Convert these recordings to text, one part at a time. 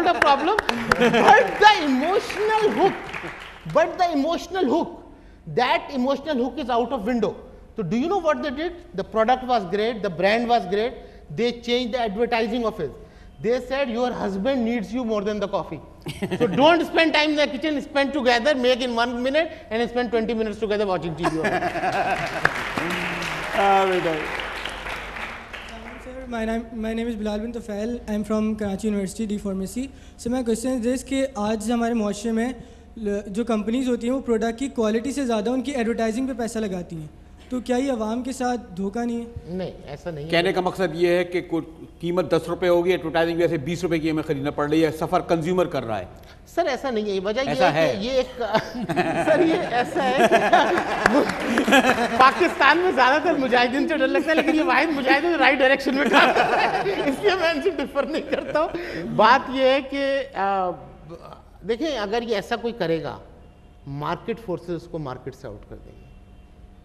the problem. But the emotional hook, that emotional hook is out of window. So do you know what they did? The product was great, the brand was great. They changed the advertising of it. They said your husband needs you more than the coffee. So don't spend time in the kitchen, spend together, make in 1 minute and spend 20 minutes together watching TV. Sir, my name is Bilal bin Tufail. I am from Karachi University, D Pharmacy. So my question is this कि आज हमारे मुआशरे में जो companies होती हैं वो product की क्वालिटी से ज़्यादा उनकी एडवर्टाइजिंग पे पैसा लगाती हैं, तो क्या ये आवाम के साथ धोखा नहीं है? नहीं, ऐसा नहीं है। कहने का मकसद ये है कि कीमत 10 रुपए होगी, एडवर्टाइजिंग वैसे 20 रुपए की हमें खरीदना पड़ रही है, सफ़र कंज्यूमर कर रहा है। सर ऐसा नहीं है, वजह ऐसा ये है कि ये एक सर ये ऐसा है कि पाकिस्तान में ज़्यादातर मुजाहिदीन से डर लगता है, लेकिन ये वाहिद मुजाहिदीन राइट डायरेक्शन में काम कर रहा है, इसलिए मैं इनसे डिफर नहीं करता हूँ। बात ये है कि देखें, अगर ये ऐसा कोई करेगा, मार्केट फोर्सेस को मार्केट से आउट कर देंगे।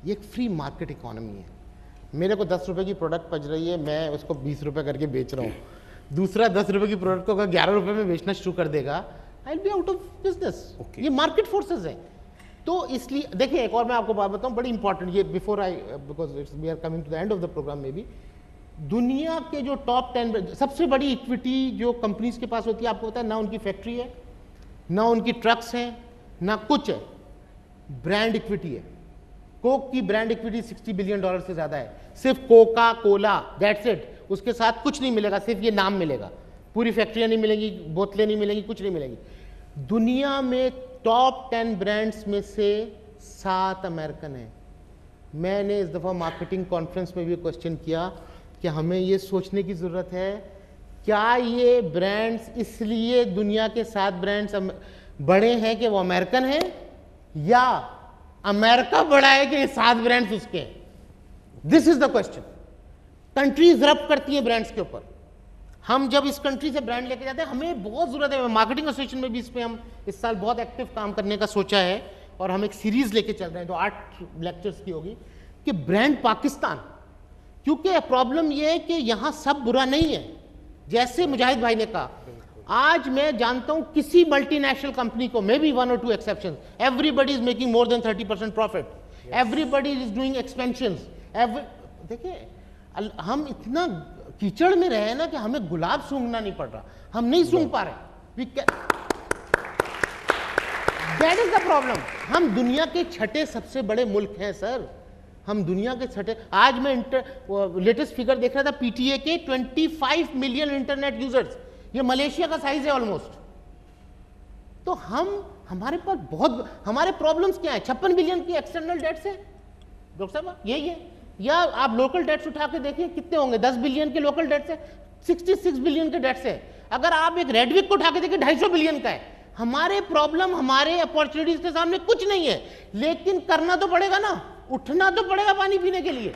ये एक फ्री मार्केट इकोनॉमी है। मेरे को 10 रुपए की प्रोडक्ट पच रही है, मैं उसको 20 रुपए करके बेच रहा हूँ, दूसरा 10 रुपए की प्रोडक्ट को अगर 11 रुपए में बेचना शुरू कर देगा, I will be out of business. ये मार्केट फोर्सेस हैं। तो इसलिए देखिए, एक और मैं आपको बात बताऊँ बड़ी इंपॉर्टेंट, ये before I because we are coming to the end of the program में भी, दुनिया के जो टॉप 10 सबसे बड़ी इक्विटी जो कंपनीज के पास होती है, आपको पता है ना उनकी फैक्ट्री है, ना उनकी ट्रक्स हैं, ना कुछ है, ब्रांड इक्विटी है। कोक की ब्रांड इक्विटी $60 बिलियन से ज्यादा है, सिर्फ कोका कोला, दैट्स इट। उसके साथ कुछ नहीं मिलेगा, सिर्फ ये नाम मिलेगा, पूरी फैक्ट्रियां नहीं मिलेंगी, बोतलें नहीं मिलेंगी, कुछ नहीं मिलेगी। दुनिया में टॉप 10 ब्रांड्स में से 7 अमेरिकन हैं। मैंने इस दफ़ा मार्केटिंग कॉन्फ्रेंस में भी क्वेश्चन किया कि हमें ये सोचने की ज़रूरत है, क्या ये ब्रांड्स इसलिए दुनिया के 7 ब्रांड्स बड़े हैं कि वो अमेरिकन हैं, या अमेरिका बड़ा है कि ये 7 ब्रांड्स उसके हैं? This is the question. Countries रब करती है ब्रांड्स के ऊपर। हम जब इस कंट्री से ब्रांड लेके जाते हैं, हमें बहुत जरूरत है। मार्केटिंग एसोसिएशन में भी इस पे हम इस साल बहुत एक्टिव काम करने का सोचा है, और हम एक सीरीज लेके चल रहे हैं जो 8 लेक्चर्स की होगी, कि ब्रांड पाकिस्तान। क्योंकि प्रॉब्लम यह है कि यहां सब बुरा नहीं है, जैसे मुजाहिद भाई ने कहा। आज मैं जानता हूं किसी मल्टीनेशनल कंपनी को, may be 1 or 2 exception, everybody is making more than 30% profit, everybody is doing expansion. देखिए, हम इतना कीचड़ में रहे ना कि हमें गुलाब सूंघना नहीं पड़ रहा, हम नहीं सूंघ पा रहे। That is the problem. हम दुनिया के 6ठे सबसे बड़े मुल्क हैं सर, हम दुनिया के 6ठे। आज मैं लेटेस्ट फिगर देख रहा था, पीटीए के 25 मिलियन इंटरनेट यूजर्स, ये मलेशिया का साइज है ऑलमोस्ट। तो हमारे पास बहुत, हमारे प्रॉब्लम्स क्या है? 56 बिलियन की एक्सटर्नल डेट्स है डॉक्टर साहब, यही है। या आप लोकल डेट्स उठा के देखिए कितने होंगे, 10 बिलियन के लोकल डेट्स है, 66 बिलियन के डेट्स है। अगर आप एक रेडविक को उठा के देखिए 250 बिलियन का है। हमारे प्रॉब्लम, हमारे अपॉर्चुनिटीज के सामने कुछ नहीं है, लेकिन करना तो पड़ेगा ना, उठना तो पड़ेगा पानी पीने के लिए।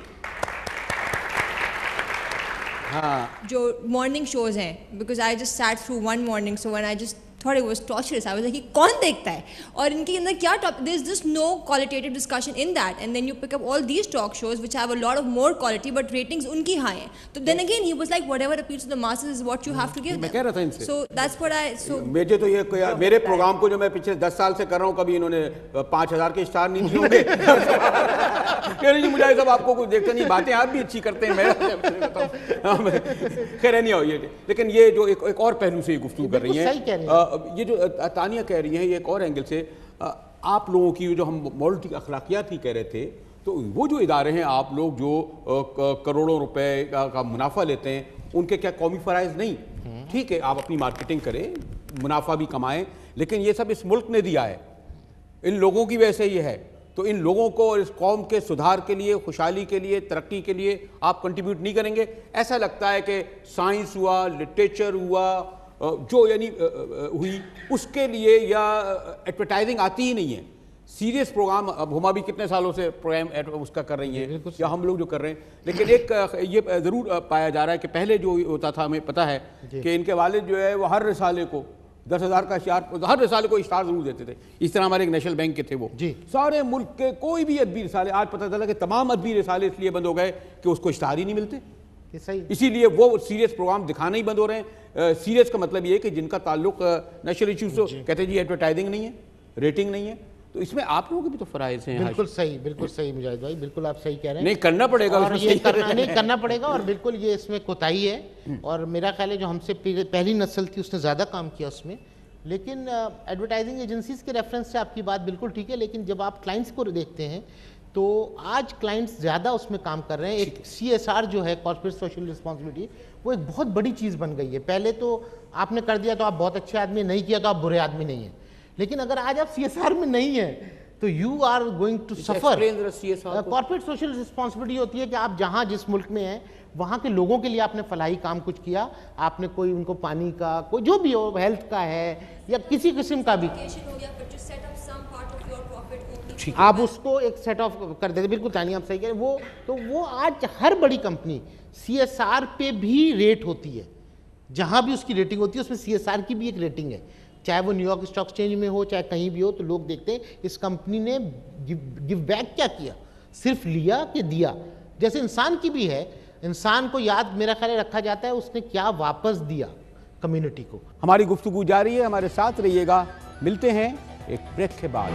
हाँ, जो मॉर्निंग शोज हैं, because I just sat through one morning show and I just thought it was torturous. I was like, कौन देखता है और इनके अंदर क्या top, there is just no qualitative discussion in that, and then you pick up all these talk shows which have a lot of more quality but ratings उनकी high हैं। तो then again he was like, whatever appeals to the masses is what you have to give. मैं कह रहा था इनसे, so that's what I, सो मुझे तो ये मेरे प्रोग्राम को जो मैं पिछले 10 साल से कर रहा हूँ, कभी इन्होंने 5000 के स्टार नहीं दिए होंगे। कह रही मुझे सब आपको कुछ देखते नहीं, बातें आप भी अच्छी करते हैं, मैं खैर नहीं हो ये। लेकिन ये जो एक और पहलू से गुफ्तगू कर रही हैं, ये जो तानिया कह रही हैं, ये एक और एंगल से आप लोगों की जो हम मॉरलिटी अखलाकियात ही कह रहे थे, तो वो जो इदारे हैं, आप लोग जो करोड़ों रुपए का मुनाफा लेते हैं, उनके क्या कौमी फ़राइज़ नहीं? ठीक है, आप अपनी मार्केटिंग करें, मुनाफा भी कमाएं, लेकिन ये सब इस मुल्क ने दिया है, इन लोगों की वजह से ये है। तो इन लोगों को और इस कौम के सुधार के लिए, खुशहाली के लिए, तरक्की के लिए आप कंट्रीब्यूट नहीं करेंगे? ऐसा लगता है कि साइंस हुआ, लिटरेचर हुआ, जो यानी हुई, उसके लिए या एडवर्टाइजिंग आती ही नहीं है। सीरियस प्रोग्राम, अब हुमा भी कितने सालों से प्रोग्राम उसका कर रही हैं, या हम लोग जो कर रहे हैं, लेकिन एक ये ज़रूर पाया जा रहा है कि पहले जो होता था, हमें पता है कि इनके वालिद जो है वो हर रिसाले को 10,000 का इश्तार, हर रिसाले को इश्तार जरूर देते थे। इस तरह हमारे एक नेशनल बैंक के थे वो जी, सारे मुल्क के कोई भी अदबी रिसाले, आज पता चला कि तमाम अदबी रिसाले इसलिए बंद हो गए कि उसको इश्तार ही नहीं मिलते। इसीलिए वो सीरियस प्रोग्राम दिखाना ही बंद हो रहे हैं। सीरियस का मतलब ये है कि जिनका ताल्लुक नेशनल इश्यूज से, कहते हैं जी एडवर्टाइजिंग नहीं है, रेटिंग नहीं है, तो इसमें आप लोगों के भी तो फराइज हैं। बिल्कुल सही मुजाहिद भाई, बिल्कुल आप सही कह रहे हैं। नहीं करना पड़ेगा, और ये करना पड़ेगा, और बिल्कुल ये इसमें कोताही है। और मेरा ख्याल है जो हमसे पहली नस्ल थी उसने ज़्यादा काम किया उसमें। लेकिन एडवर्टाइजिंग एजेंसीज के रेफरेंस से आपकी बात बिल्कुल ठीक है, लेकिन जब आप क्लाइंट्स को देखते हैं तो आज क्लाइंट्स ज़्यादा उसमें काम कर रहे हैं। एक CSR जो है, कॉर्पोरेट सोशल रिस्पॉन्सिबिलिटी, वो एक बहुत बड़ी चीज़ बन गई है। पहले तो आपने कर दिया तो आप बहुत अच्छे आदमी, नहीं किया तो आप बुरे आदमी नहीं हैं। लेकिन अगर आज आप CSR में नहीं है तो you are going to suffer. Corporate social responsibility होती है कि आप जहाँ जिस मुल्क में हैं वहाँ के लोगों के लिए आपने फलाही काम कुछ किया, आपने कोई उनको पानी का, कोई जो भी हो, हेल्थ का है या किसी किस्म का भी, आप उसको एक सेट ऑफ कर देते। बिल्कुल तानिया आप सही कह रहे हैं। वो तो वो आज हर बड़ी कंपनी CSR पे भी रेट होती है, जहाँ भी उसकी रेटिंग होती है उसमें CSR की भी एक रेटिंग है, चाहे वो न्यूयॉर्क स्टॉक एक्सचेंज में हो चाहे कहीं भी हो। तो लोग देखते हैं इस कंपनी ने गिव बैक क्या किया, सिर्फ लिया कि दिया। जैसे इंसान की भी है, इंसान को याद मेरा ख्याल रखा जाता है उसने क्या वापस दिया कम्युनिटी को। हमारी गुफ्तगू जारी है, हमारे साथ रहिएगा। मिलते हैं एक ब्रेक के बाद।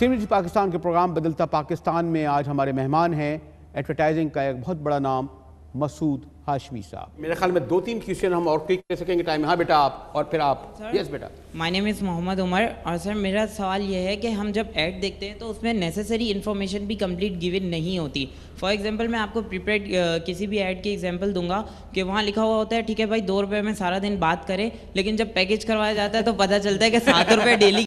सिमरन पाकिस्तान के प्रोग्राम बदलता पाकिस्तान में आज हमारे मेहमान हैं एडवर्टाइजिंग का एक बहुत बड़ा नाम मसूद हाशमी साहब। मेरे ख्याल में 2-3 क्वेश्चन हम और क्लिक कर सकेंगे टाइम। हाँ बेटा आप, और फिर आप। यस बेटा। My name is Mohammad Umar. और सर मेरा सवाल ये है कि हम जब ऐड देखते हैं तो उसमें नेसेसरी इन्फॉर्मेशन भी कंप्लीट गिवन नहीं होती। फॉर एग्जांपल मैं आपको प्रीपेड किसी भी ऐड की एग्जांपल दूंगा कि वहाँ लिखा हुआ होता है ठीक है भाई 2 रुपये में सारा दिन बात करें, लेकिन जब पैकेज करवाया जाता है तो पता चलता है कि 7 रुपये डेली